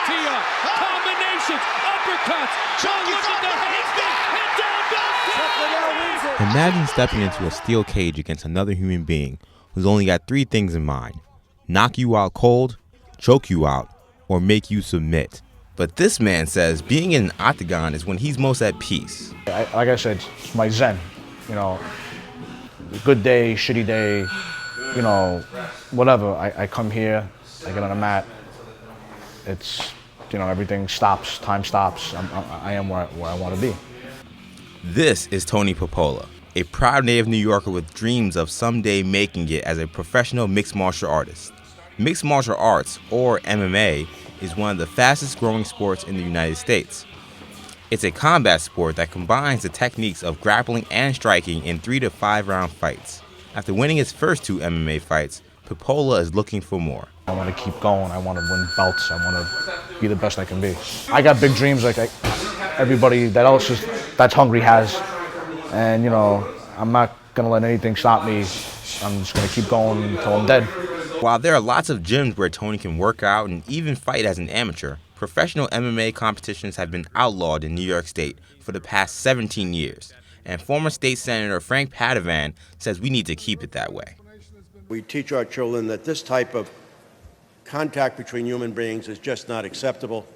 tee up, combinations, uppercuts, Imagine stepping into a steel cage against another human being who's only got three things in mind: knock you out cold, choke you out, or make you submit. But this man says being in an octagon is when he's most at peace. Like I said, it's my zen. You know, good day, shitty day, you know, whatever. I come here, I get on a mat. It's, you know, everything stops, time stops. I am where I want to be. This is Tony Popola, a proud native New Yorker with dreams of someday making it as a professional mixed martial artist. Mixed martial arts, or MMA, is one of the fastest growing sports in the United States. It's a combat sport that combines the techniques of grappling and striking in 3 to 5 round fights. After winning his first 2 MMA fights, Popola is looking for more. I want to keep going. I want to win belts. I want to be the best I can be. I got big dreams like everybody that's hungry has. And, you know, I'm not going to let anything stop me. I'm just going to keep going until I'm dead. While there are lots of gyms where Tony can work out and even fight as an amateur, professional MMA competitions have been outlawed in New York State for the past 17 years. And former State Senator Frank Padovan says we need to keep it that way. We teach our children that this type of contact between human beings is just not acceptable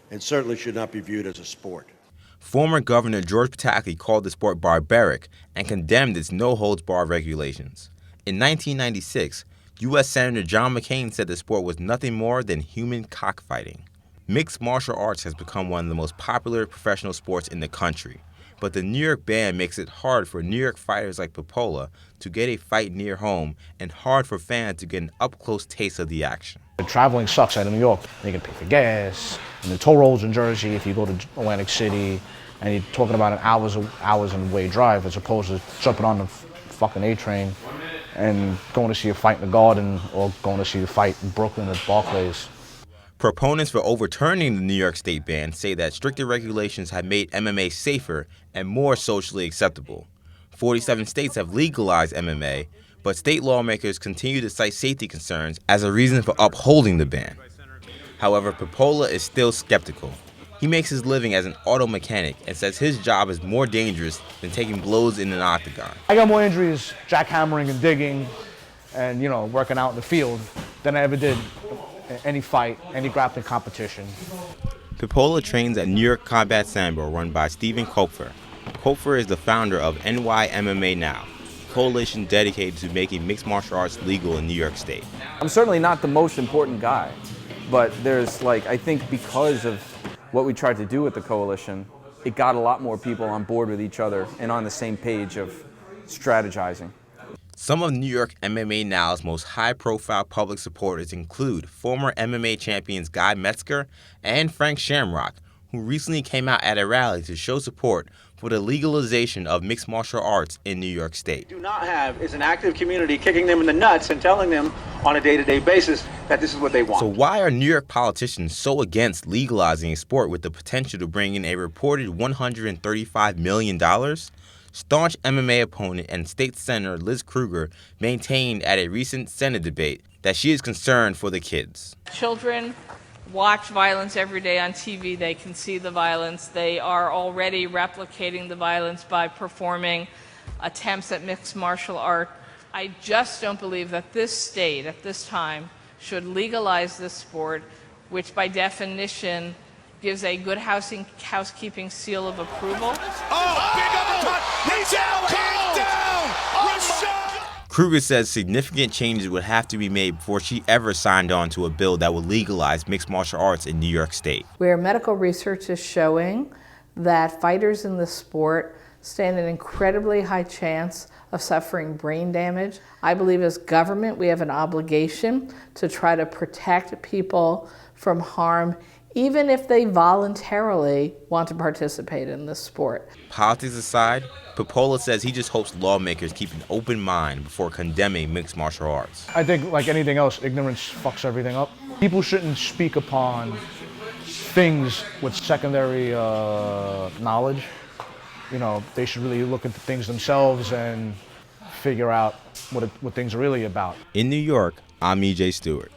and certainly should not be viewed as a sport. Former Governor George Pataki called the sport barbaric and condemned its no-holds-barred regulations. In 1996, U.S. Senator John McCain said the sport was nothing more than human cockfighting. Mixed martial arts has become one of the most popular professional sports in the country, but the New York ban makes it hard for New York fighters like Popola to get a fight near home and hard for fans to get an up-close taste of the action. Traveling sucks out of New York. You can pay for gas, and the toll roads in Jersey if you go to Atlantic City, and you're talking about an hours and way drive as opposed to jumping on the fucking A train and going to see a fight in the Garden or going to see a fight in Brooklyn at Barclays. Proponents for overturning the New York State ban say that stricter regulations have made MMA safer and more socially acceptable. 47 states have legalized MMA, but state lawmakers continue to cite safety concerns as a reason for upholding the ban. However, Popola is still skeptical. He makes his living as an auto mechanic and says his job is more dangerous than taking blows in an octagon. I got more injuries jackhammering and digging and, you know, working out in the field than I ever did in any fight, any grappling competition. Popola trains at New York Combat Sambo run by Stephen Kopfer. Kopfer is the founder of NY MMA Now, a coalition dedicated to making mixed martial arts legal in New York State. I'm certainly not the most important guy, but there's I think because of what we tried to do with the coalition, it got a lot more people on board with each other and on the same page of strategizing. Some of New York MMA Now's most high-profile public supporters include former MMA champions Guy Metzger and Frank Shamrock, who recently came out at a rally to show support for the legalization of mixed martial arts in New York State. Do not have is an active community kicking them in the nuts and telling them on a day-to-day basis that this is what they want. So why are New York politicians so against legalizing a sport with the potential to bring in a reported $135 million? Staunch MMA opponent and state senator Liz Kruger maintained at a recent Senate debate that she is concerned for the kids. Children watch violence every day on TV. They can see the violence. They are already replicating the violence by performing attempts at mixed martial art. I just don't believe that this state at this time should legalize this sport, which by definition gives a good housekeeping seal of approval. Oh, big uppercut! He's down! Kruger says significant changes would have to be made before she ever signed on to a bill that would legalize mixed martial arts in New York State. Where medical research is showing that fighters in the sport stand an incredibly high chance of suffering brain damage. I believe as government we have an obligation to try to protect people from harm, even if they voluntarily want to participate in this sport. Politics aside, Popola says he just hopes lawmakers keep an open mind before condemning mixed martial arts. I think, like anything else, ignorance fucks everything up. People shouldn't speak upon things with secondary knowledge. You know, they should really look into things themselves and figure out what things are really about. In New York, I'm E.J. Stewart.